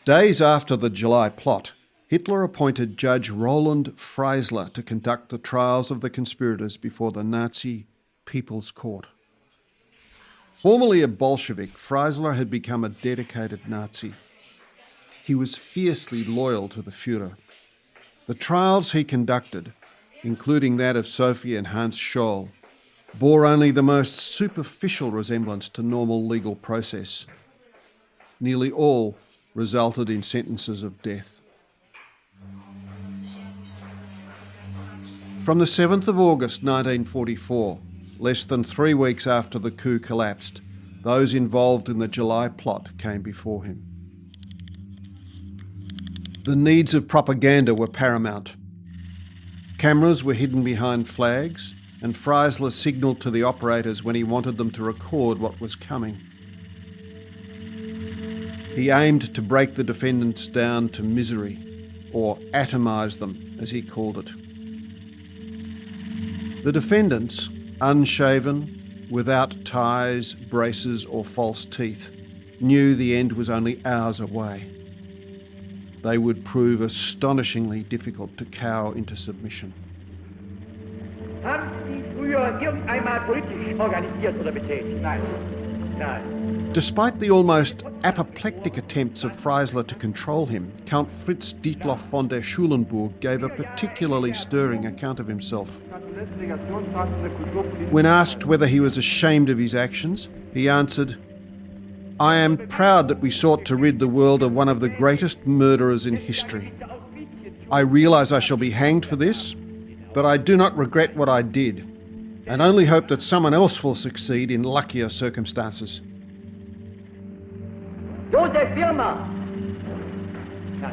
Days after the July plot, Hitler appointed Judge Roland Freisler to conduct the trials of the conspirators before the Nazi People's Court. Formerly a Bolshevik, Freisler had become a dedicated Nazi. He was fiercely loyal to the Führer. The trials he conducted, including that of Sophie and Hans Scholl, bore only the most superficial resemblance to normal legal process. Nearly all resulted in sentences of death. From the 7th of August 1944, less than 3 weeks after the coup collapsed, those involved in the July plot came before him. The needs of propaganda were paramount. Cameras were hidden behind flags, and Freisler signalled to the operators when he wanted them to record what was coming. He aimed to break the defendants down to misery, or atomise them, as he called it. The defendants, unshaven, without ties, braces or false teeth, knew the end was only hours away. They would prove astonishingly difficult to cow into submission. Haben Sie früher irgendeinmal politisch organisiert oder betätigt? Nein. Despite the almost apoplectic attempts of Freisler to control him, Count Fritz Dietloff von der Schulenburg gave a particularly stirring account of himself. When asked whether he was ashamed of his actions, he answered, "I am proud that we sought to rid the world of one of the greatest murderers in history. I realise I shall be hanged for this, but I do not regret what I did, and only hope that someone else will succeed in luckier circumstances."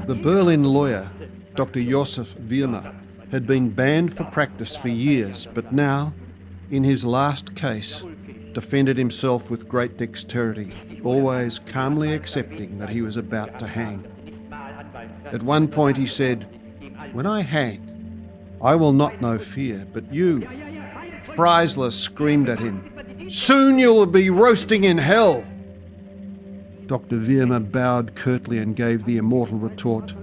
The Berlin lawyer, Dr. Josef Wirmer, had been banned for practice for years, but now, in his last case, defended himself with great dexterity, always calmly accepting that he was about to hang. At one point he said, "When I hang, I will not know fear, but you." Freisler screamed at him, "Soon you will be roasting in hell." Dr. Wirmer bowed curtly and gave the immortal retort,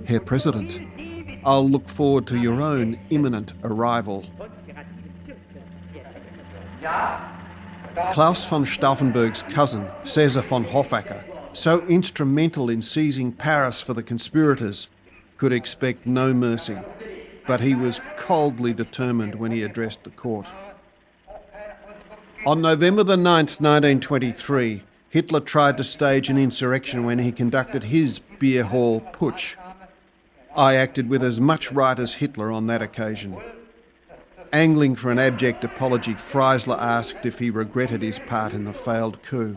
"Herr President, I'll look forward to your own imminent arrival." Klaus von Stauffenberg's cousin, Cäsar von Hoffacker, so instrumental in seizing Paris for the conspirators, could expect no mercy, but he was coldly determined when he addressed the court. On November the 9th, 1923, Hitler tried to stage an insurrection when he conducted his beer hall putsch. I acted with as much right as Hitler on that occasion. Angling for an abject apology, Freisler asked if he regretted his part in the failed coup.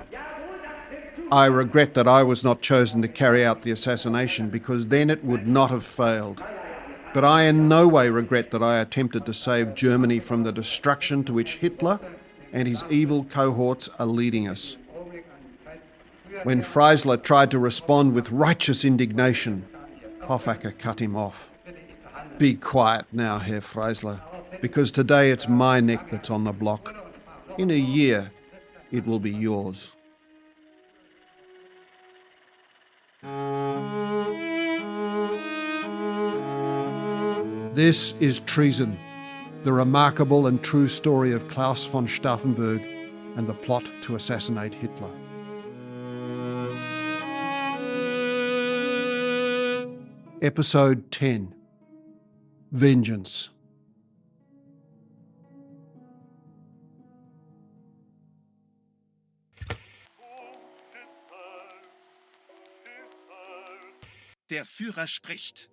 "I regret that I was not chosen to carry out the assassination, because then it would not have failed. But I in no way regret that I attempted to save Germany from the destruction to which Hitler and his evil cohorts are leading us." When Freisler tried to respond with righteous indignation, Hoffacker cut him off. "Be quiet now, Herr Freisler, because today it's my neck that's on the block. In a year, it will be yours." This is Treason, the remarkable and true story of Klaus von Stauffenberg and the plot to assassinate Hitler. Episode 10. Vengeance. Der Führer spricht.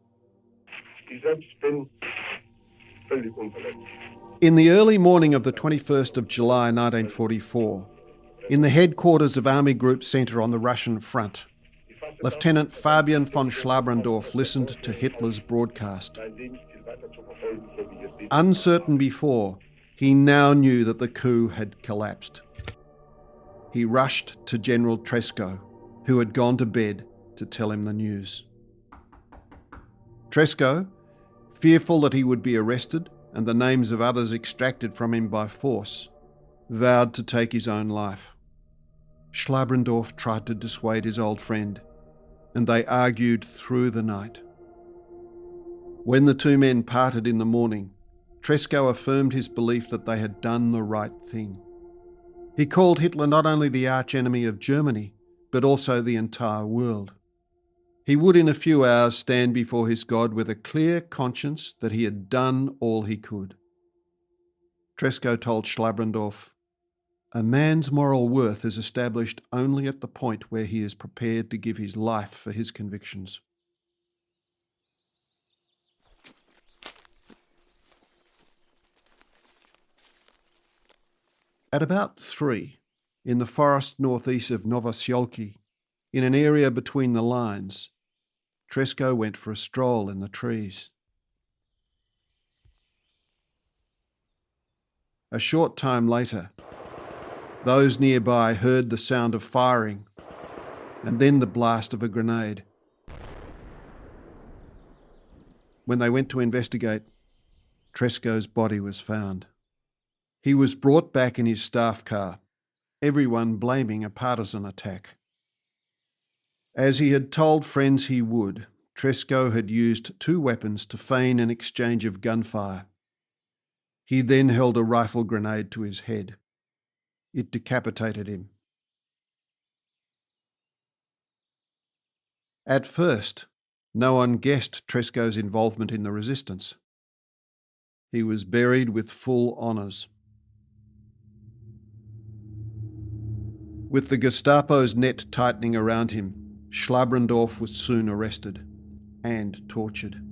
In the early morning of the 21st of July 1944, in the headquarters of Army Group Centre on the Russian front, Lieutenant Fabian von Schlabrendorf listened to Hitler's broadcast. Uncertain before, he now knew that the coup had collapsed. He rushed to General Tresco, who had gone to bed, to tell him the news. Tresco, fearful that he would be arrested and the names of others extracted from him by force, vowed to take his own life. Schlabrendorf tried to dissuade his old friend. and they argued through the night. When the two men parted in the morning, Tresco affirmed his belief that they had done the right thing. He called Hitler not only the archenemy of Germany, but also the entire world. He would in a few hours stand before his God with a clear conscience that he had done all he could. Tresco told Schlabrendorf, "A man's moral worth is established only at the point where he is prepared to give his life for his convictions." At about 3, in the forest northeast of Novoselice, in an area between the lines, Tresco went for a stroll in the trees. A short time later, those nearby heard the sound of firing and then the blast of a grenade. When they went to investigate, Tresco's body was found. He was brought back in his staff car, everyone blaming a partisan attack. As he had told friends he would, Tresco had used 2 weapons to feign an exchange of gunfire. He then held a rifle grenade to his head. It decapitated him. At first, no one guessed Tresco's involvement in the resistance. He was buried with full honours. With the Gestapo's net tightening around him, Schlabrendorf was soon arrested and tortured.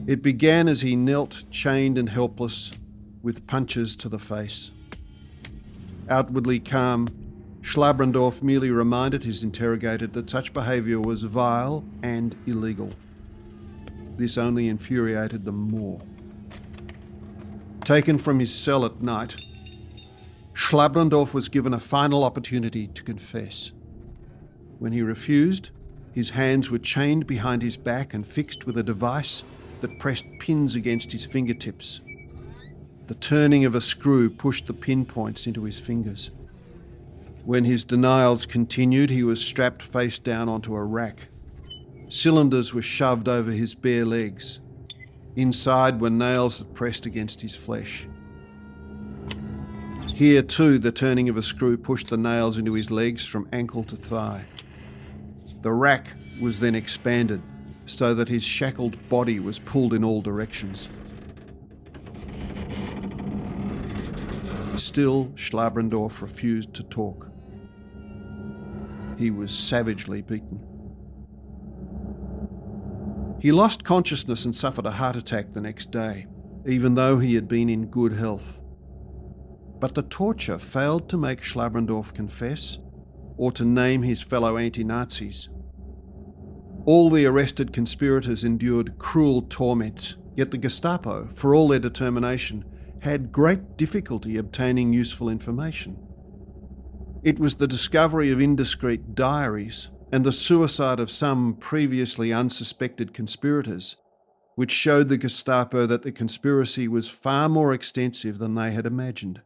It began as he knelt, chained and helpless, with punches to the face. Outwardly calm, Schlabrendorf merely reminded his interrogator that such behaviour was vile and illegal. This only infuriated them more. Taken from his cell at night, Schlabrendorf was given a final opportunity to confess. When he refused, his hands were chained behind his back and fixed with a device that pressed pins against his fingertips. The turning of a screw pushed the pinpoints into his fingers. When his denials continued, he was strapped face down onto a rack. Cylinders were shoved over his bare legs. Inside were nails that pressed against his flesh. Here too, the turning of a screw pushed the nails into his legs from ankle to thigh. The rack was then expanded so that his shackled body was pulled in all directions. Still, Schlabrendorf refused to talk. He was savagely beaten. He lost consciousness and suffered a heart attack the next day, even though he had been in good health. But the torture failed to make Schlabrendorf confess or to name his fellow anti-Nazis. All the arrested conspirators endured cruel torments, yet the Gestapo, for all their determination, had great difficulty obtaining useful information. It was the discovery of indiscreet diaries and the suicide of some previously unsuspected conspirators which showed the Gestapo that the conspiracy was far more extensive than they had imagined.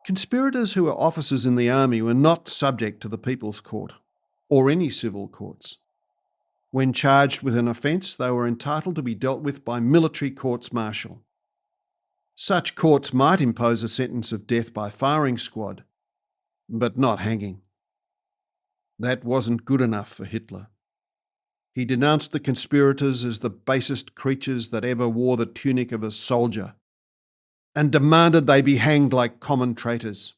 Conspirators who were officers in the army were not subject to the People's Court or any civil courts. When charged with an offence, they were entitled to be dealt with by military courts-martial. Such courts might impose a sentence of death by firing squad, but not hanging. That wasn't good enough for Hitler. He denounced the conspirators as the basest creatures that ever wore the tunic of a soldier, and demanded they be hanged like common traitors.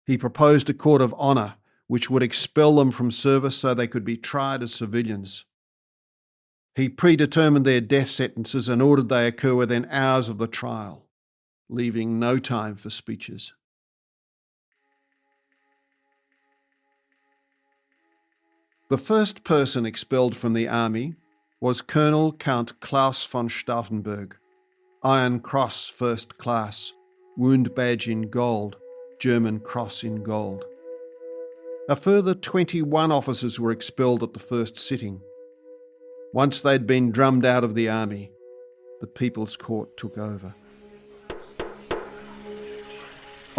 He proposed a court of honour which would expel them from service so they could be tried as civilians. He predetermined their death sentences and ordered they occur within hours of the trial, leaving no time for speeches. The first person expelled from the army was Colonel Count Klaus von Stauffenberg, Iron Cross First Class, Wound Badge in gold, German Cross in gold. A further 21 officers were expelled at the first sitting. Once they'd been drummed out of the army, the People's Court took over.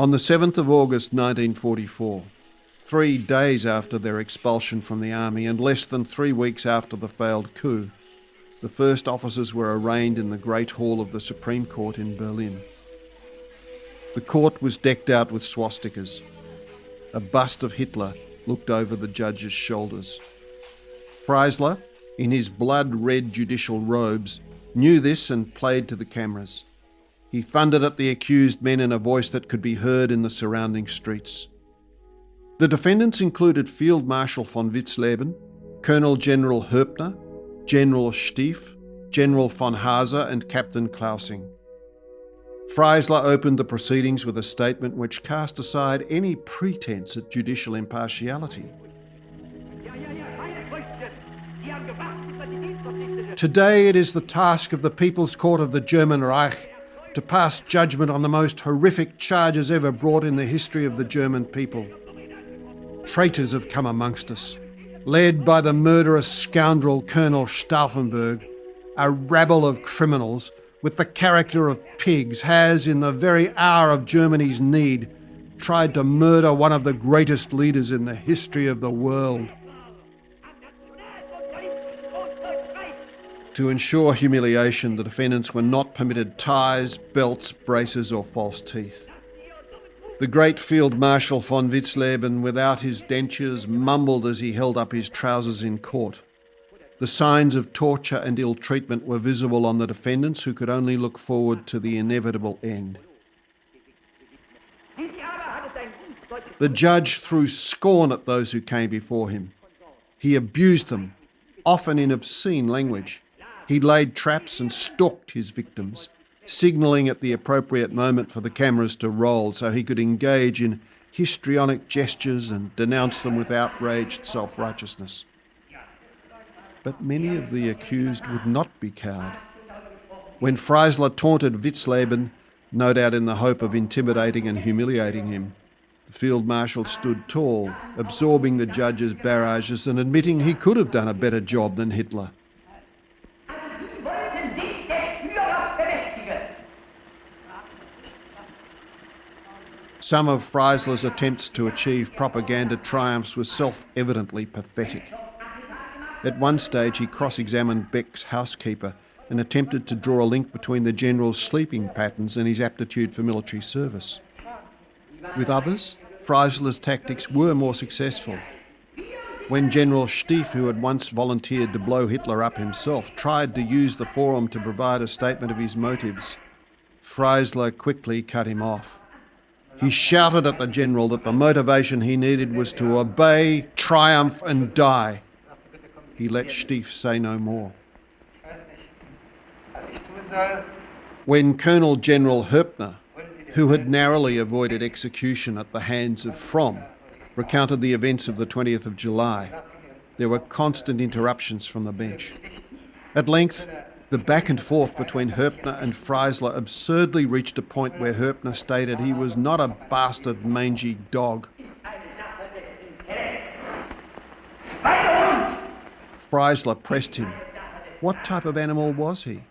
On the 7th of August 1944, 3 days after their expulsion from the army and less than 3 weeks after the failed coup, the first officers were arraigned in the Great Hall of the Supreme Court in Berlin. The court was decked out with swastikas. A bust of Hitler looked over the judge's shoulders. Freisler, in his blood-red judicial robes, knew this and played to the cameras. He thundered at the accused men in a voice that could be heard in the surrounding streets. The defendants included Field Marshal von Witzleben, Colonel General Höppner, General Stieff, General von Haase and Captain Klausing. Freisler opened the proceedings with a statement which cast aside any pretense at judicial impartiality. Today it is the task of the People's Court of the German Reich to pass judgment on the most horrific charges ever brought in the history of the German people. Traitors have come amongst us, led by the murderous scoundrel Colonel Stauffenberg. A rabble of criminals with the character of pigs has, in the very hour of Germany's need, tried to murder one of the greatest leaders in the history of the world. To ensure humiliation, the defendants were not permitted ties, belts, braces or false teeth. The great Field Marshal von Witzleben, without his dentures, mumbled as he held up his trousers in court. The signs of torture and ill treatment were visible on the defendants, who could only look forward to the inevitable end. The judge threw scorn at those who came before him. He abused them, often in obscene language. He laid traps and stalked his victims, signalling at the appropriate moment for the cameras to roll so he could engage in histrionic gestures and denounce them with outraged self-righteousness. But many of the accused would not be cowed. When Freisler taunted Witzleben, no doubt in the hope of intimidating and humiliating him, the Field Marshal stood tall, absorbing the judge's barrages and admitting he could have done a better job than Hitler. Some of Freisler's attempts to achieve propaganda triumphs were self-evidently pathetic. At one stage he cross-examined Beck's housekeeper and attempted to draw a link between the general's sleeping patterns and his aptitude for military service. With others, Freisler's tactics were more successful. When General Stieff, who had once volunteered to blow Hitler up himself, tried to use the forum to provide a statement of his motives, Freisler quickly cut him off. He shouted at the general that the motivation he needed was to obey, triumph and die. He let Stieff say no more. When Colonel General Höppner, who had narrowly avoided execution at the hands of Fromm, recounted the events of the 20th of July, there were constant interruptions from the bench. At length, the back and forth between Höppner and Freisler absurdly reached a point where Höppner stated he was not a bastard mangy dog. Freisler pressed him. What type of animal was he?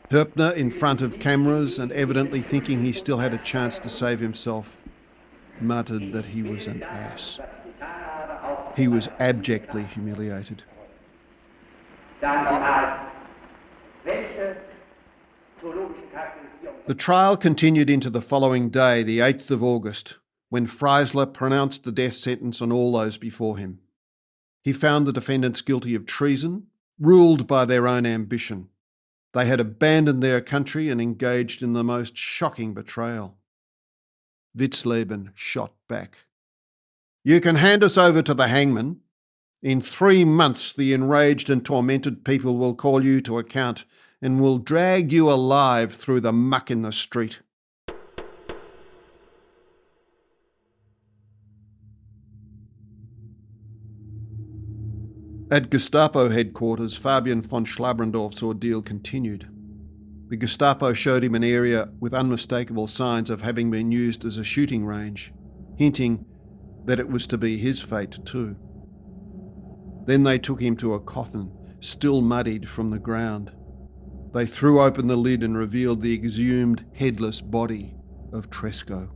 Höppner, in front of cameras and evidently thinking he still had a chance to save himself, muttered that he was an ass. He was abjectly humiliated. The trial continued into the following day, the 8th of August, when Freisler pronounced the death sentence on all those before him. He found the defendants guilty of treason, ruled by their own ambition. They had abandoned their country and engaged in the most shocking betrayal. Witzleben shot back. "You can hand us over to the hangman. In 3 months the enraged and tormented people will call you to account and will drag you alive through the muck in the street." At Gestapo headquarters, Fabian von Schlabrendorf's ordeal continued. The Gestapo showed him an area with unmistakable signs of having been used as a shooting range, hinting that it was to be his fate too. Then they took him to a coffin, still muddied from the ground. They threw open the lid and revealed the exhumed, headless body of Tresco.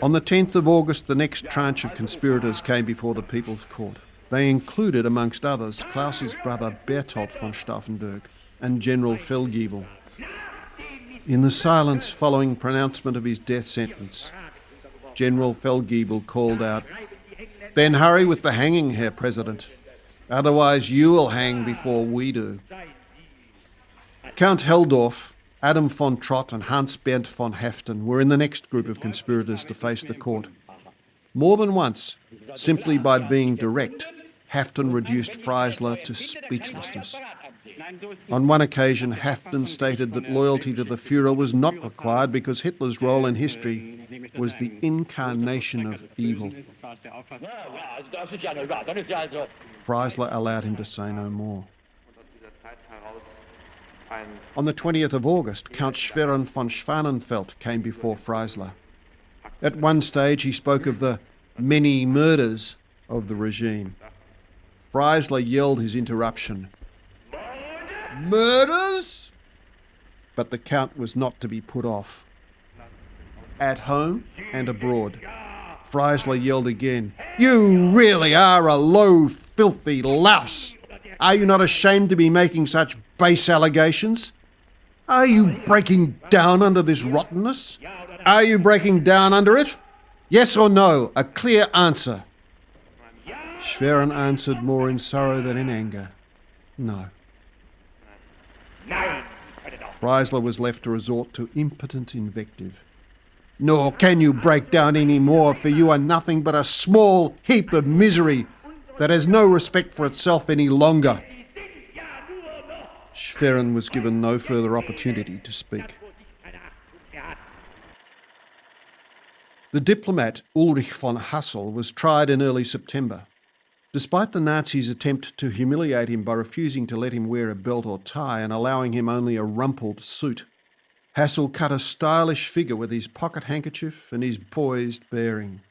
On the 10th of August, the next tranche of conspirators came before the People's Court. They included, amongst others, Klaus's brother Berthold von Stauffenberg and General Feldgiebel. In the silence following pronouncement of his death sentence, General Feldgiebel called out, "Then hurry with the hanging, Herr President. Otherwise you will hang before we do." Count Helldorf, Adam von Trott and Hans-Bernd von Haften were in the next group of conspirators to face the court. More than once, simply by being direct, Haften reduced Freisler to speechlessness. On one occasion, Haften stated that loyalty to the Führer was not required because Hitler's role in history was the incarnation of evil. Freisler allowed him to say no more. On the 20th of August, Count Schwerin von Schwanenfeld came before Freisler. At one stage, he spoke of the many murders of the regime. Freisler yelled his interruption. "Murders?" But the Count was not to be put off. At home and abroad, Freisler yelled again, "You really are a low, filthy louse! Are you not ashamed to be making such base allegations? Are you breaking down under this rottenness? Are you breaking down under it? Yes or no? A clear answer." Schwerin answered more in sorrow than in anger. No. Freisler was left to resort to impotent invective. "Nor can you break down any more, for you are nothing but a small heap of misery that has no respect for itself any longer." Schwerin was given no further opportunity to speak. The diplomat Ulrich von Hassel was tried in early September. Despite the Nazis' attempt to humiliate him by refusing to let him wear a belt or tie and allowing him only a rumpled suit, Hassel cut a stylish figure with his pocket handkerchief and his poised bearing.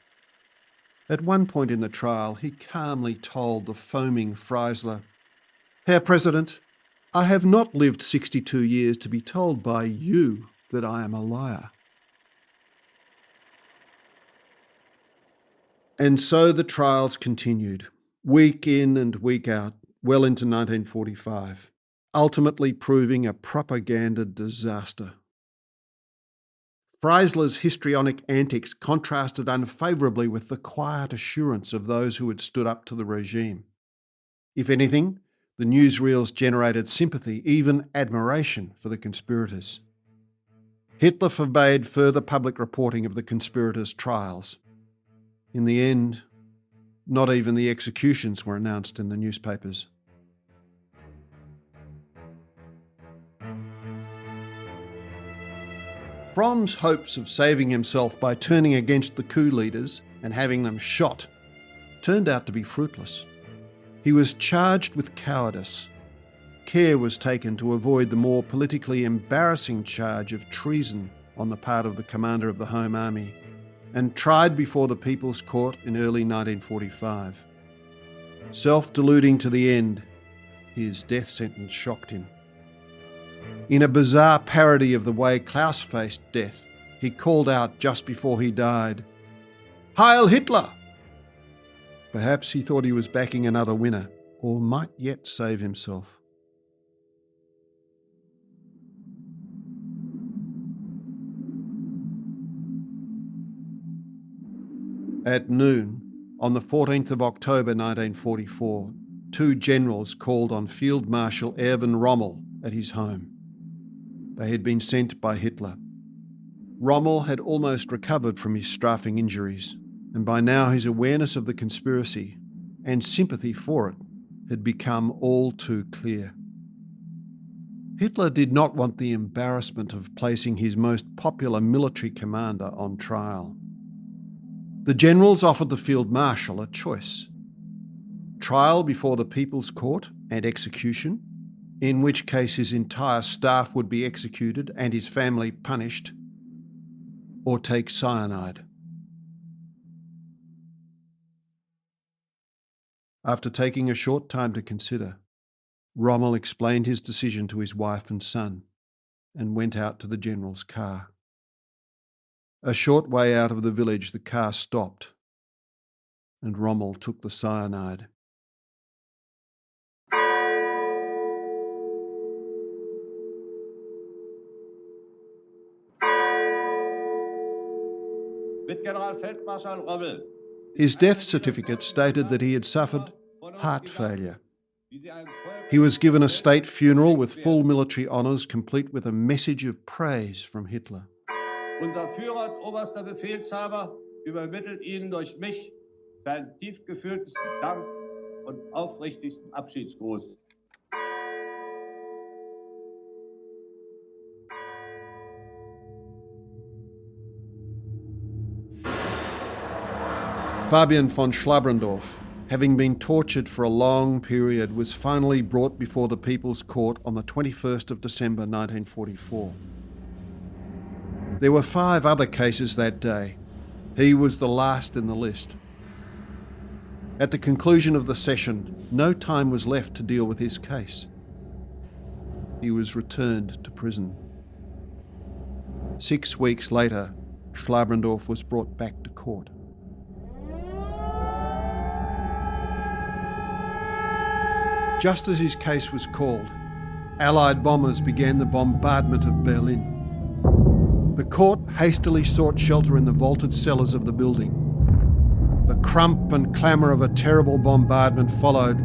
At one point in the trial, he calmly told the foaming Freisler, "Herr President, I have not lived 62 years to be told by you that I am a liar." And so the trials continued, week in and week out, well into 1945, ultimately proving a propaganda disaster. Freisler's histrionic antics contrasted unfavourably with the quiet assurance of those who had stood up to the regime. If anything, the newsreels generated sympathy, even admiration for the conspirators. Hitler forbade further public reporting of the conspirators' trials. In the end, not even the executions were announced in the newspapers. Fromm's hopes of saving himself by turning against the coup leaders and having them shot turned out to be fruitless. He was charged with cowardice. Care was taken to avoid the more politically embarrassing charge of treason on the part of the commander of the Home Army, and tried before the People's Court in early 1945. Self-deluding to the end, his death sentence shocked him. In a bizarre parody of the way Klaus faced death, he called out just before he died, "Heil Hitler!" Perhaps he thought he was backing another winner, or might yet save himself. At noon, on the 14th of October 1944, two generals called on Field Marshal Erwin Rommel at his home. They had been sent by Hitler. Rommel had almost recovered from his strafing injuries, and by now his awareness of the conspiracy and sympathy for it had become all too clear. Hitler did not want the embarrassment of placing his most popular military commander on trial. The generals offered the Field Marshal a choice: trial before the People's Court and execution, in which case his entire staff would be executed and his family punished, or take cyanide. After taking a short time to consider, Rommel explained his decision to his wife and son and went out to the general's car. A short way out of the village, the car stopped, and Rommel took the cyanide. Mit Generalfeldmarschall Rommel. His death certificate stated that he had suffered heart failure. He was given a state funeral with full military honours, complete with a message of praise from Hitler. Unser Führer und oberster Befehlshaber übermittelt Ihnen durch mich seinen tief gefühltesten Dank und aufrichtigsten Abschiedsgruß. Fabian von Schlabrendorf, having been tortured for a long period, was finally brought before the People's Court on the 21st of December 1944. There were 5 other cases that day. He was the last in the list. At the conclusion of the session, no time was left to deal with his case. He was returned to prison. 6 weeks later, Schlabrendorf was brought back to court. Just as his case was called, Allied bombers began the bombardment of Berlin. The court hastily sought shelter in the vaulted cellars of the building. The crump and clamour of a terrible bombardment followed,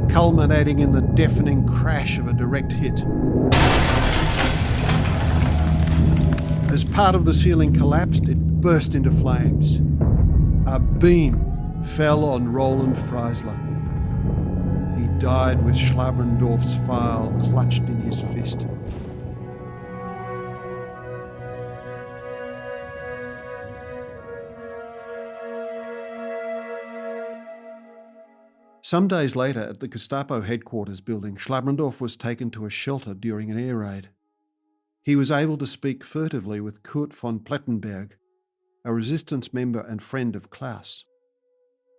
culminating in the deafening crash of a direct hit. As part of the ceiling collapsed, it burst into flames. A beam fell on Roland Freisler. He died with Schlabrendorf's file clutched in his fist. Some days later, at the Gestapo headquarters building, Schlabrendorf was taken to a shelter during an air raid. He was able to speak furtively with Kurt von Plettenberg, a resistance member and friend of Klaus.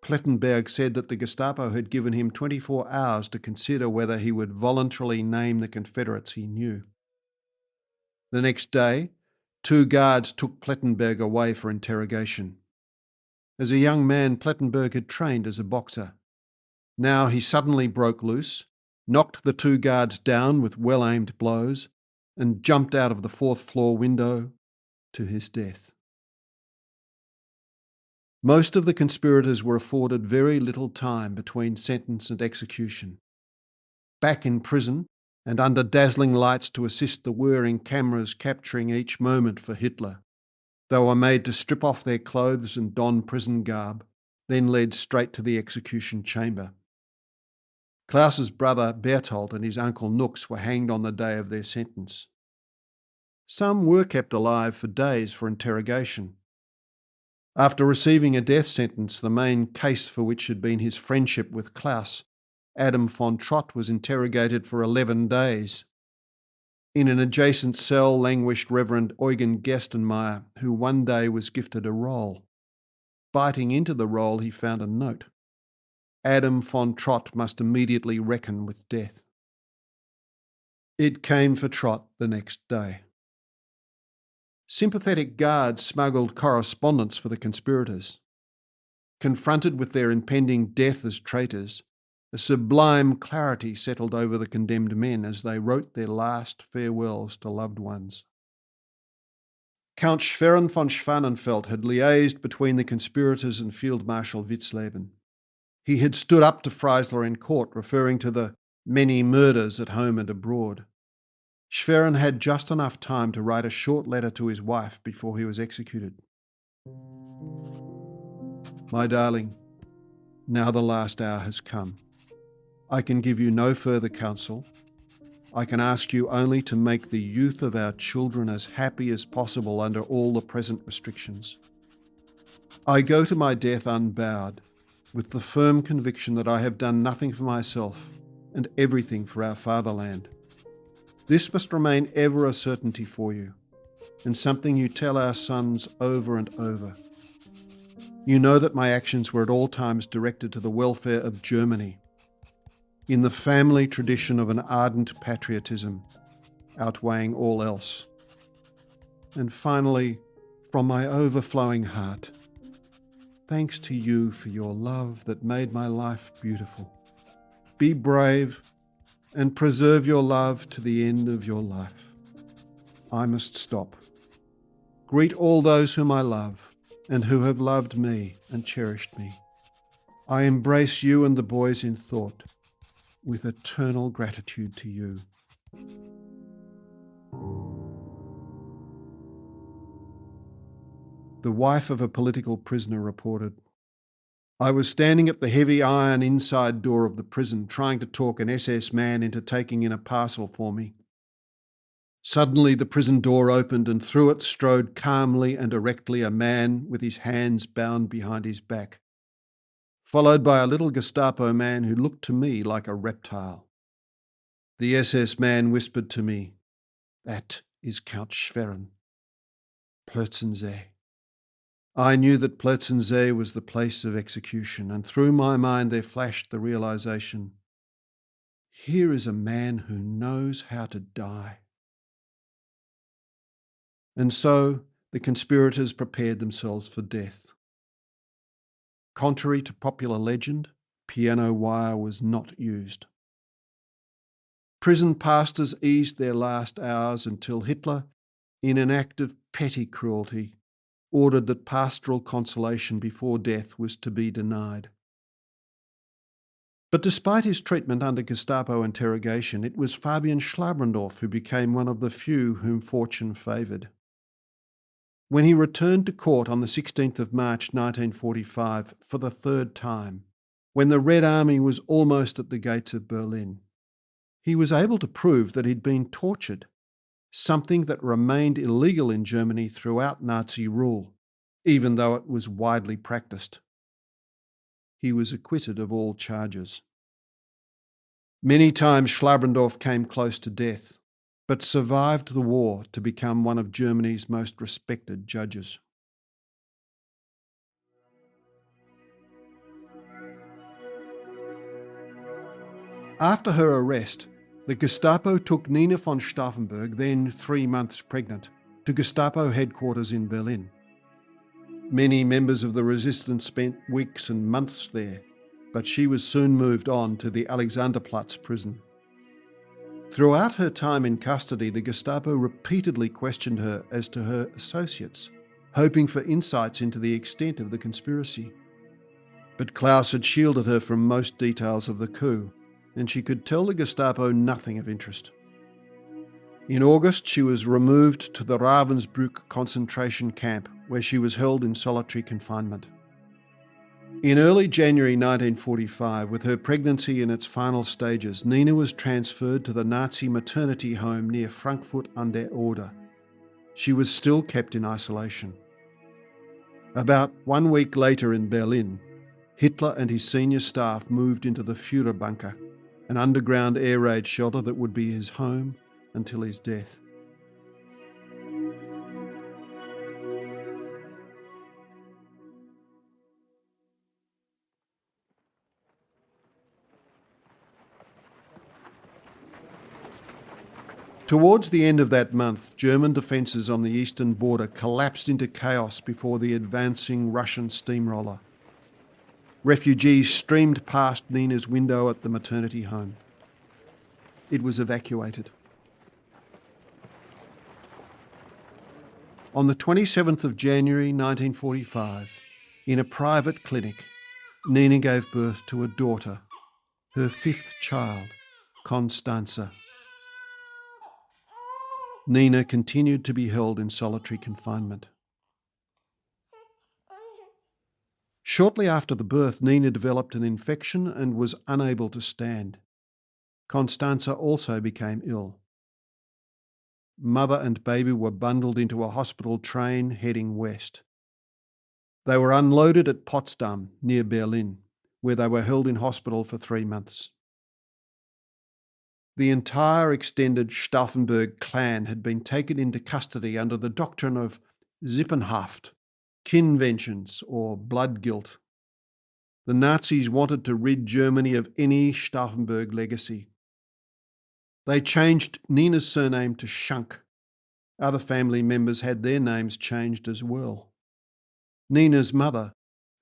Plettenberg said that the Gestapo had given him 24 hours to consider whether he would voluntarily name the Confederates he knew. The next day, 2 guards took Plettenberg away for interrogation. As a young man, Plettenberg had trained as a boxer. Now he suddenly broke loose, knocked the 2 guards down with well-aimed blows, and jumped out of the 4th floor window to his death. Most of the conspirators were afforded very little time between sentence and execution. Back in prison, and under dazzling lights to assist the whirring cameras capturing each moment for Hitler, they were made to strip off their clothes and don prison garb, then led straight to the execution chamber. Klaus's brother Berthold and his uncle Nux were hanged on the day of their sentence. Some were kept alive for days for interrogation. After receiving a death sentence, the main case for which had been his friendship with Klaus, Adam von Trott, was interrogated for 11 days. In an adjacent cell languished Reverend Eugen Gerstenmaier, who one day was gifted a roll. Biting into the roll, he found a note. Adam von Trott must immediately reckon with death. It came for Trott the next day. Sympathetic guards smuggled correspondence for the conspirators. Confronted with their impending death as traitors, a sublime clarity settled over the condemned men as they wrote their last farewells to loved ones. Count Schwerin von Schwanenfeld had liaised between the conspirators and Field Marshal Witzleben. He had stood up to Freisler in court, referring to the many murders at home and abroad. Schwerin had just enough time to write a short letter to his wife before he was executed. My darling, now the last hour has come. I can give you no further counsel. I can ask you only to make the youth of our children as happy as possible under all the present restrictions. I go to my death unbowed, with the firm conviction that I have done nothing for myself and everything for our fatherland. This must remain ever a certainty for you, and something you tell our sons over and over. You know that my actions were at all times directed to the welfare of Germany, in the family tradition of an ardent patriotism, outweighing all else. And finally, from my overflowing heart. Thanks to you for your love that made my life beautiful. Be brave and preserve your love to the end of your life. I must stop. Greet all those whom I love and who have loved me and cherished me. I embrace you and the boys in thought with eternal gratitude to you. The wife of a political prisoner reported, I was standing at the heavy iron inside door of the prison trying to talk an SS man into taking in a parcel for me. Suddenly the prison door opened and through it strode calmly and erectly a man with his hands bound behind his back, followed by a little Gestapo man who looked to me like a reptile. The SS man whispered to me, That is Count Schwerin. Plötzensee. I knew that Plötzensee was the place of execution, and through my mind there flashed the realization, here is a man who knows how to die. And so the conspirators prepared themselves for death. Contrary to popular legend, piano wire was not used. Prison pastors eased their last hours until Hitler, in an act of petty cruelty, ordered that pastoral consolation before death was to be denied. But despite his treatment under Gestapo interrogation, it was Fabian Schlabrendorf who became one of the few whom fortune favoured. When he returned to court on the 16th of March 1945 for the third time, when the Red Army was almost at the gates of Berlin, he was able to prove that he'd been tortured, something that remained illegal in Germany throughout Nazi rule, even though it was widely practiced. He was acquitted of all charges. Many times Schlabrendorf came close to death, but survived the war to become one of Germany's most respected judges. After her arrest, the Gestapo took Nina von Stauffenberg, then 3 months pregnant, to Gestapo headquarters in Berlin. Many members of the resistance spent weeks and months there, but she was soon moved on to the Alexanderplatz prison. Throughout her time in custody, the Gestapo repeatedly questioned her as to her associates, hoping for insights into the extent of the conspiracy. But Klaus had shielded her from most details of the coup, and she could tell the Gestapo nothing of interest. In August, she was removed to the Ravensbrück concentration camp, where she was held in solitary confinement. In early January 1945, with her pregnancy in its final stages, Nina was transferred to the Nazi maternity home near Frankfurt an der Oder. She was still kept in isolation. About 1 week later in Berlin, Hitler and his senior staff moved into the Führerbunker, an underground air raid shelter that would be his home until his death. Towards the end of that month, German defences on the eastern border collapsed into chaos before the advancing Russian steamroller. Refugees streamed past Nina's window at the maternity home. It was evacuated. On the 27th of January 1945, in a private clinic, Nina gave birth to a daughter, her 5th child, Constanze. Nina continued to be held in solitary confinement. Shortly after the birth, Nina developed an infection and was unable to stand. Constanze also became ill. Mother and baby were bundled into a hospital train heading west. They were unloaded at Potsdam, near Berlin, where they were held in hospital for 3 months. The entire extended Stauffenberg clan had been taken into custody under the doctrine of Sippenhaft, Kinvengeance or blood guilt. The Nazis wanted to rid Germany of any Stauffenberg legacy. They changed Nina's surname to Schank, Other family members had their names changed as well. Nina's mother,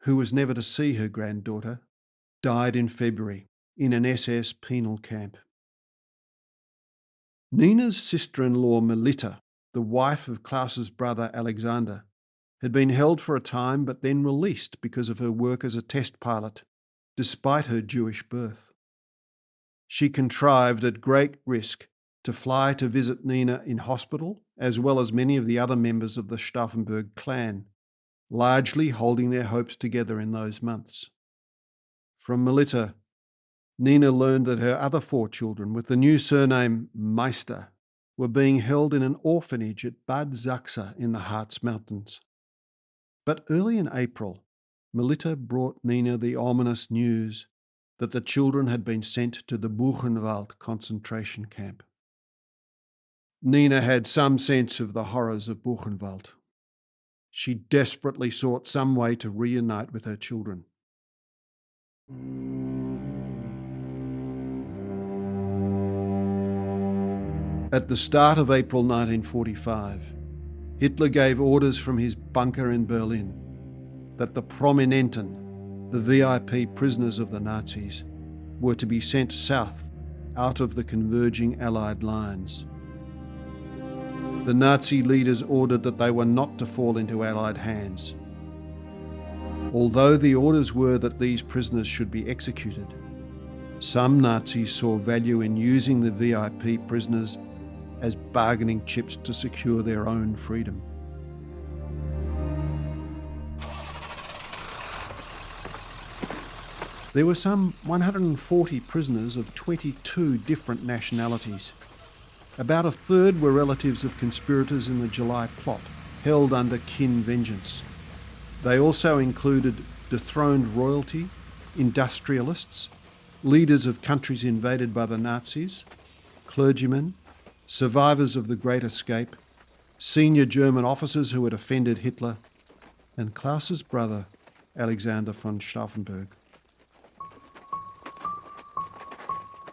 who was never to see her granddaughter, died in February in an SS penal camp. Nina's sister-in-law Melita, the wife of Klaus's brother Alexander, had been held for a time but then released because of her work as a test pilot, despite her Jewish birth. She contrived at great risk to fly to visit Nina in hospital, as well as many of the other members of the Stauffenberg clan, largely holding their hopes together in those months. From Melita, Nina learned that her other 4 children, with the new surname Meister, were being held in an orphanage at Bad Sachsa in the Harz Mountains. But early in April, Melita brought Nina the ominous news that the children had been sent to the Buchenwald concentration camp. Nina had some sense of the horrors of Buchenwald. She desperately sought some way to reunite with her children. At the start of April 1945, Hitler gave orders from his bunker in Berlin that the Prominenten, the VIP prisoners of the Nazis, were to be sent south out of the converging Allied lines. The Nazi leaders ordered that they were not to fall into Allied hands. Although the orders were that these prisoners should be executed, some Nazis saw value in using the VIP prisoners as bargaining chips to secure their own freedom. There were some 140 prisoners of 22 different nationalities. About a third were relatives of conspirators in the July plot, held under kin vengeance. They also included dethroned royalty, industrialists, leaders of countries invaded by the Nazis, clergymen, survivors of the Great Escape, senior German officers who had offended Hitler, and Klaus's brother, Alexander von Stauffenberg.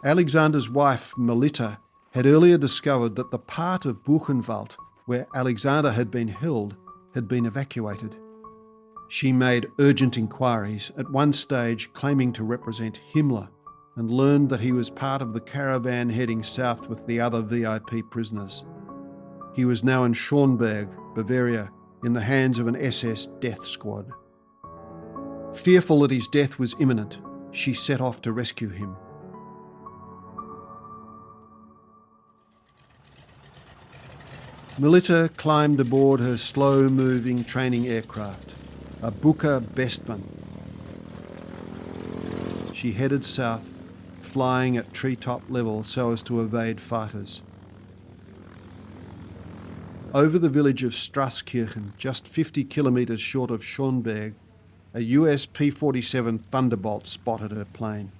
Alexander's wife, Melita, had earlier discovered that the part of Buchenwald where Alexander had been held had been evacuated. She made urgent inquiries, at one stage claiming to represent Himmler, and learned that he was part of the caravan heading south with the other VIP prisoners. He was now in Schönberg, Bavaria, in the hands of an SS death squad. Fearful that his death was imminent, she set off to rescue him. Melita climbed aboard her slow-moving training aircraft, a Bucher Bestmann. She headed south, flying at treetop level so as to evade fighters. Over the village of Strasskirchen, just 50 kilometres short of Schönberg, a US P-47 Thunderbolt spotted her plane.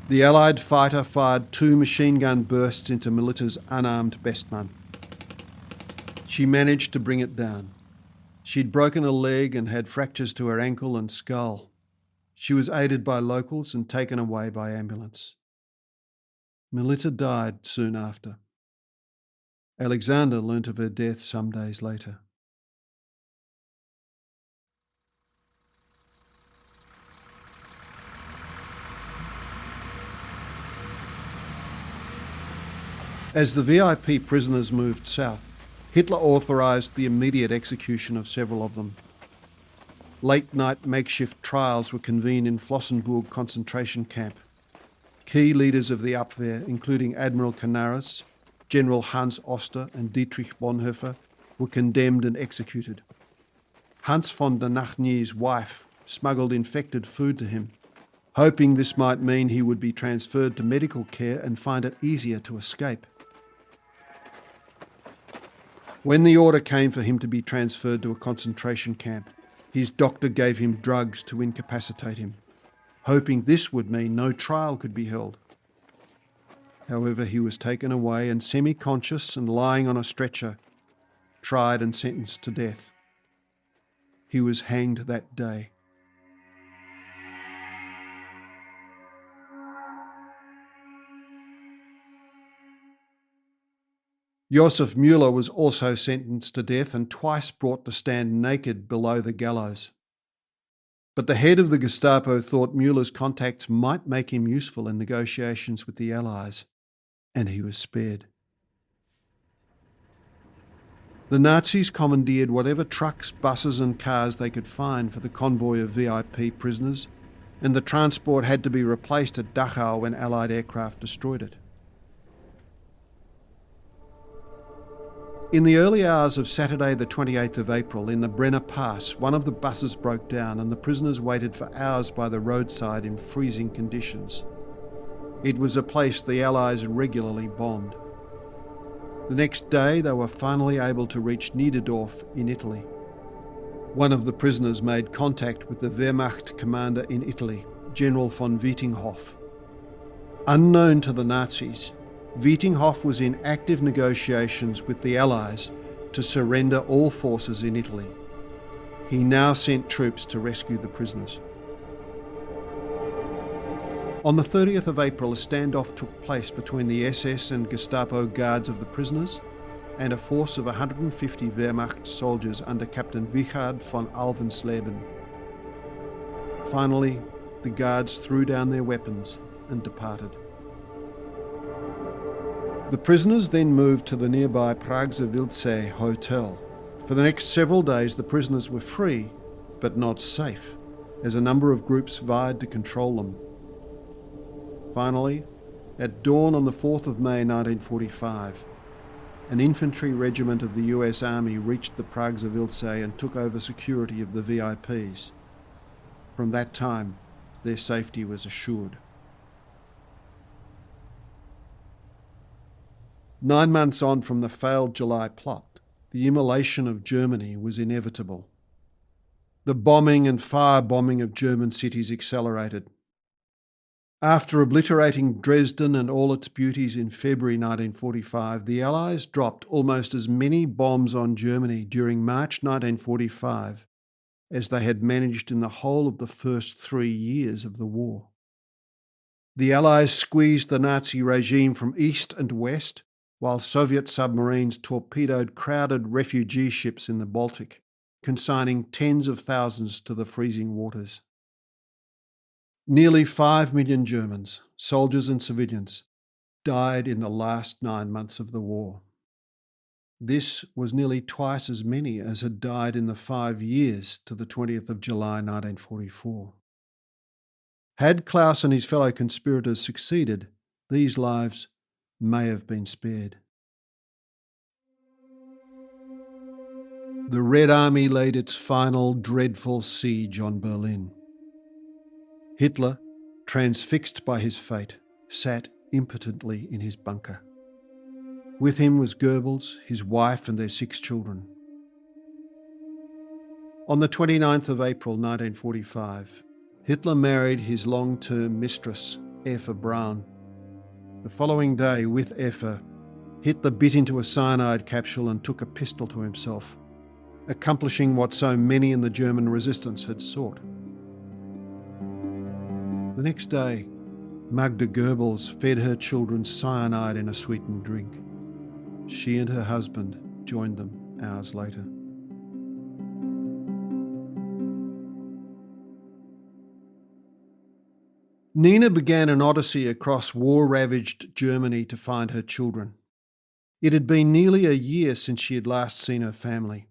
The Allied fighter fired 2 machine gun bursts into Melita's unarmed Bestmann. She managed to bring it down. She'd broken a leg and had fractures to her ankle and skull. She was aided by locals and taken away by ambulance. Melita died soon after. Alexander learnt of her death some days later. As the VIP prisoners moved south, Hitler authorised the immediate execution of several of them. Late-night makeshift trials were convened in Flossenburg concentration camp. Key leaders of the Abwehr, including Admiral Canaris, General Hans Oster and Dietrich Bonhoeffer, were condemned and executed. Hans von der Nachny's wife smuggled infected food to him, hoping this might mean he would be transferred to medical care and find it easier to escape. When the order came for him to be transferred to a concentration camp, his doctor gave him drugs to incapacitate him, hoping this would mean no trial could be held. However, he was taken away and semi-conscious and lying on a stretcher, tried and sentenced to death. He was hanged that day. Josef Müller was also sentenced to death and twice brought to stand naked below the gallows. But the head of the Gestapo thought Müller's contacts might make him useful in negotiations with the Allies, and he was spared. The Nazis commandeered whatever trucks, buses and cars they could find for the convoy of VIP prisoners, and the transport had to be replaced at Dachau when Allied aircraft destroyed it. In the early hours of Saturday the 28th of April, in the Brenner Pass, one of the buses broke down and the prisoners waited for hours by the roadside in freezing conditions. It was a place the Allies regularly bombed. The next day they were finally able to reach Niederdorf in Italy. One of the prisoners made contact with the Wehrmacht commander in Italy, General von Wietinghoff. Unknown to the Nazis, Wietinghoff was in active negotiations with the Allies to surrender all forces in Italy. He now sent troops to rescue the prisoners. On the 30th of April, a standoff took place between the SS and Gestapo guards of the prisoners and a force of 150 Wehrmacht soldiers under Captain Wichard von Alvensleben. Finally, the guards threw down their weapons and departed. The prisoners then moved to the nearby Prager Wildsee hotel. For the next several days the prisoners were free, but not safe, as a number of groups vied to control them. Finally, at dawn on the 4th of May 1945, an infantry regiment of the US Army reached the Prager Wildsee and took over security of the VIPs. From that time, their safety was assured. 9 months on from the failed July plot, the immolation of Germany was inevitable. The bombing and firebombing of German cities accelerated. After obliterating Dresden and all its beauties in February 1945, the Allies dropped almost as many bombs on Germany during March 1945 as they had managed in the whole of the first 3 years of the war. The Allies squeezed the Nazi regime from east and west, while Soviet submarines torpedoed crowded refugee ships in the Baltic, consigning tens of thousands to the freezing waters. Nearly 5 million Germans, soldiers and civilians, died in the last 9 months of the war. This was nearly twice as many as had died in the 5 years to the 20th of July 1944. Had Klaus and his fellow conspirators succeeded, these lives may have been spared. The Red Army laid its final dreadful siege on Berlin. Hitler, transfixed by his fate, sat impotently in his bunker. With him was Goebbels, his wife and their 6 children. On the 29th of April 1945, Hitler married his long-term mistress, Eva Braun. The following day, with Eva, Hitler bit into a cyanide capsule and took a pistol to himself, accomplishing what so many in the German resistance had sought. The next day, Magda Goebbels fed her children cyanide in a sweetened drink. She and her husband joined them hours later. Nina began an odyssey across war-ravaged Germany to find her children. It had been nearly a year since she had last seen her family.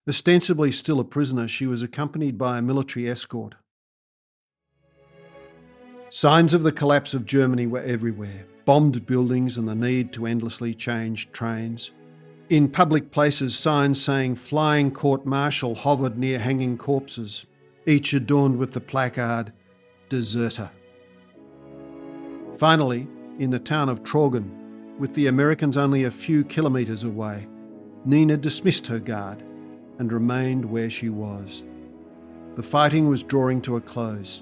Ostensibly still a prisoner, she was accompanied by a military escort. Signs of the collapse of Germany were everywhere. Bombed buildings and the need to endlessly change trains. In public places, signs saying "Flying Court-Martial" hovered near hanging corpses, each adorned with the placard, "Deserter." Finally, in the town of Trogen, with the Americans only a few kilometres away, Nina dismissed her guard and remained where she was. The fighting was drawing to a close.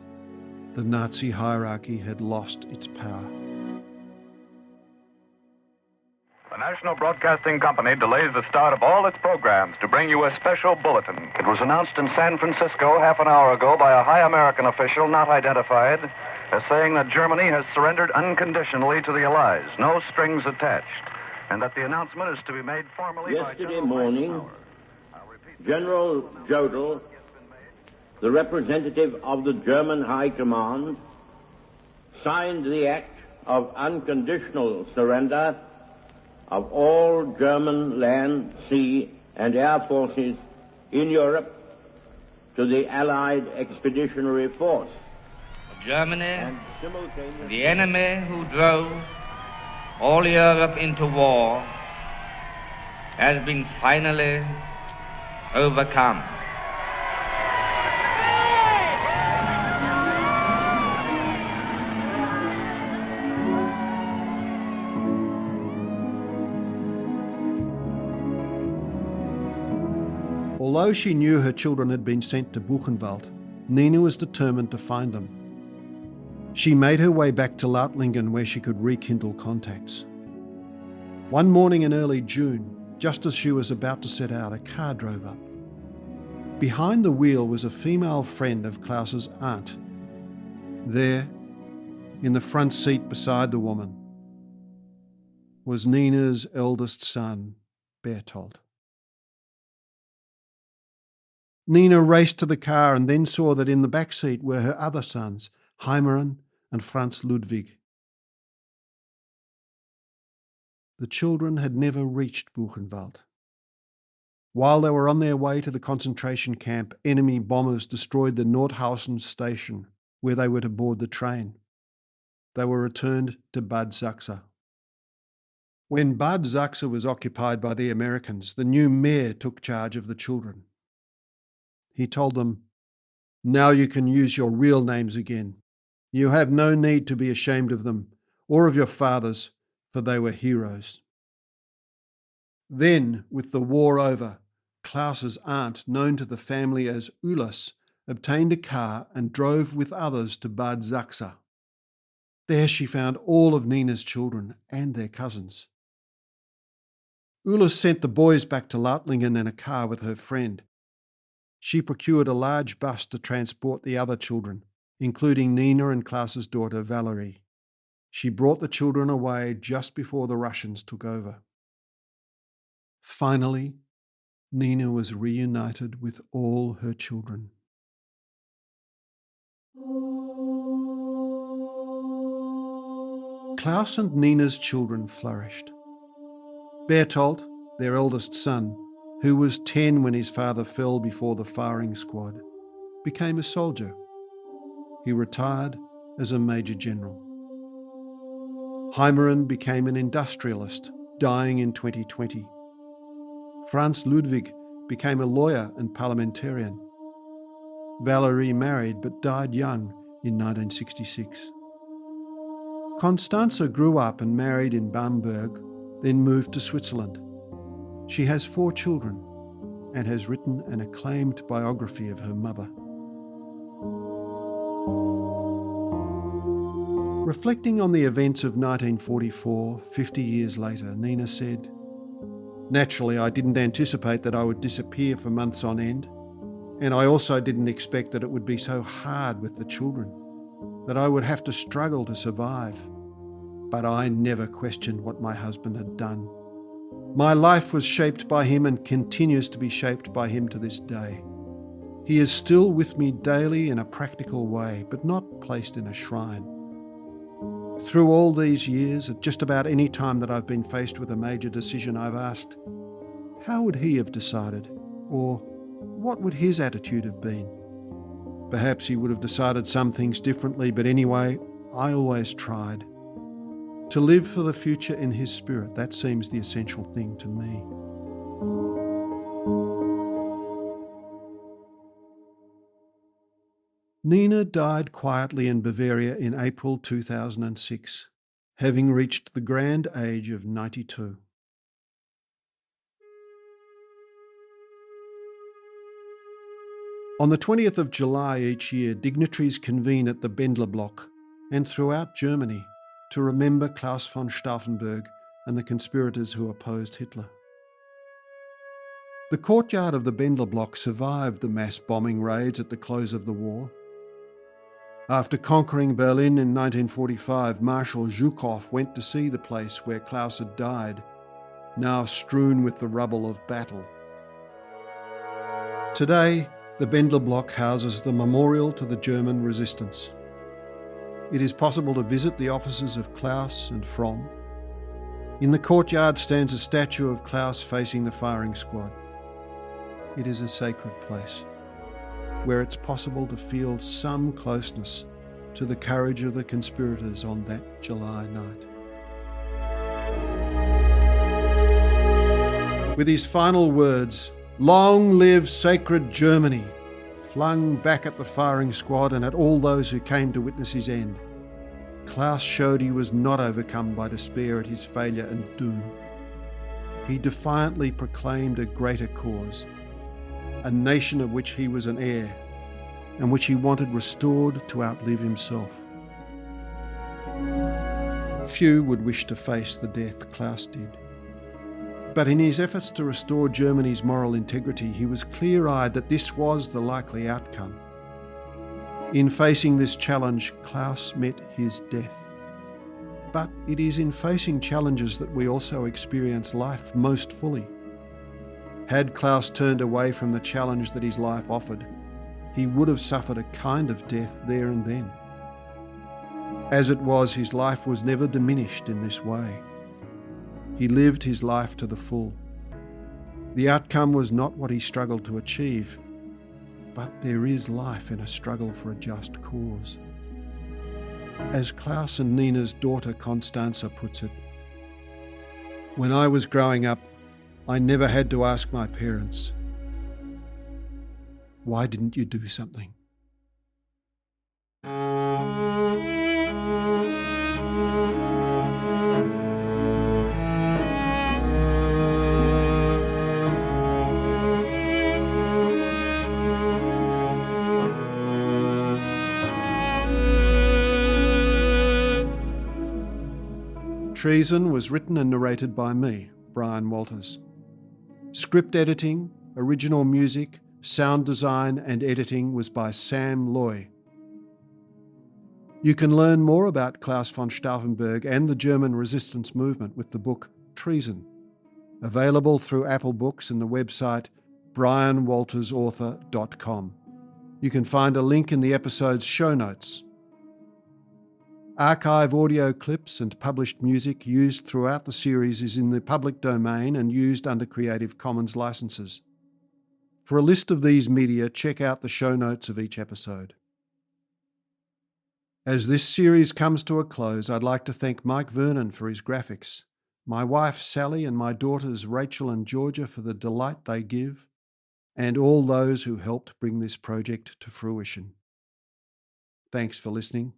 The Nazi hierarchy had lost its power. The National Broadcasting Company delays the start of all its programs to bring you a special bulletin. It was announced in San Francisco half an hour ago by a high American official not identified as saying that Germany has surrendered unconditionally to the Allies, no strings attached. and that the announcement is to be made formally by Yesterday General morning, Eisenhower. I'll repeat. General Jodl, the representative of the German High Command, signed the act of unconditional surrender of all German land, sea, and air forces in Europe to the Allied Expeditionary Force. Germany, And simultaneously, the enemy who drove all Europe into war, has been finally overcome. Although she knew her children had been sent to Buchenwald, Nina was determined to find them. She made her way back to Lautlingen where she could rekindle contacts. One morning in early June, just as she was about to set out, a car drove up. Behind the wheel was a female friend of Klaus's aunt. There, in the front seat beside the woman, was Nina's eldest son, Bertolt. Nina raced to the car and then saw that in the back seat were her other sons, Heimeren and Franz Ludwig. The children had never reached Buchenwald. While they were on their way to the concentration camp, enemy bombers destroyed the Nordhausen station where they were to board the train. They were returned to Bad Sachse. When Bad Sachse was occupied by the Americans, the new mayor took charge of the children. He told them, "Now you can use your real names again. You have no need to be ashamed of them or of your fathers, for they were heroes." Then, with the war over, Klaus's aunt, known to the family as Ulas, obtained a car and drove with others to Bad Sachse. There she found all of Nina's children and their cousins. Ulas sent the boys back to Lautlingen in a car with her friend. She procured a large bus to transport the other children, including Nina and Klaus's daughter Valerie. She brought the children away just before the Russians took over. Finally, Nina was reunited with all her children. Klaus and Nina's children flourished. Bertolt, their eldest son, who was 10 when his father fell before the firing squad, became a soldier. He retired as a major general. Heimeren became an industrialist, dying in 2020. Franz Ludwig became a lawyer and parliamentarian. Valerie married but died young in 1966. Constanze grew up and married in Bamberg, then moved to Switzerland. She has 4 children and has written an acclaimed biography of her mother. Reflecting on the events of 1944, 50 years later, Nina said, "Naturally, I didn't anticipate that I would disappear for months on end, and I also didn't expect that it would be so hard with the children, that I would have to struggle to survive. But I never questioned what my husband had done. My life was shaped by him and continues to be shaped by him to this day. He is still with me daily in a practical way, but not placed in a shrine. Through all these years, at just about any time that I've been faced with a major decision, I've asked, how would he have decided? Or what would his attitude have been? Perhaps he would have decided some things differently, but anyway, I always tried. To live for the future in his spirit, that seems the essential thing to me." Nina died quietly in Bavaria in April 2006, having reached the grand age of 92. On the 20th of July each year, dignitaries convene at the Bendlerblock and throughout Germany to remember Klaus von Stauffenberg and the conspirators who opposed Hitler. The courtyard of the Bendlerblock survived the mass bombing raids at the close of the war. After conquering Berlin in 1945, Marshal Zhukov went to see the place where Klaus had died now strewn with the rubble of battle. Today, the Bendler block houses the memorial to the German resistance. It is possible to visit the offices of Klaus and Fromm. In the courtyard stands a statue of Klaus facing the firing squad. It is a sacred place where it's possible to feel some closeness to the courage of the conspirators on that July night. With his final words, "Long live sacred Germany," flung back at the firing squad and at all those who came to witness his end, Klaus showed he was not overcome by despair at his failure and doom. He defiantly proclaimed a greater cause, a nation of which he was an heir, and which he wanted restored to outlive himself. Few would wish to face the death Klaus did. But in his efforts to restore Germany's moral integrity, he was clear-eyed that this was the likely outcome. In facing this challenge, Klaus met his death. But it is in facing challenges that we also experience life most fully. Had Klaus turned away from the challenge that his life offered, he would have suffered a kind of death there and then. As it was, his life was never diminished in this way. He lived his life to the full. The outcome was not what he struggled to achieve, but there is life in a struggle for a just cause. As Klaus and Nina's daughter Constanza puts it, "When I was growing up, I never had to ask my parents, 'Why didn't you do something?'" Treason was written and narrated by me, Brian Walters. Script editing, original music, sound design and editing was by Sam Loy. You can learn more about Klaus von Stauffenberg and the German resistance movement with the book Treason, available through Apple Books and the website brianwaltersauthor.com. You can find a link in the episode's show notes. Archive audio clips and published music used throughout the series is in the public domain and used under Creative Commons licenses. For a list of these media, check out the show notes of each episode. As this series comes to a close, I'd like to thank Mike Vernon for his graphics, my wife Sally and my daughters Rachel and Georgia for the delight they give, and all those who helped bring this project to fruition. Thanks for listening.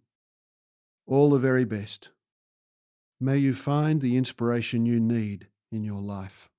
All the very best. May you find the inspiration you need in your life.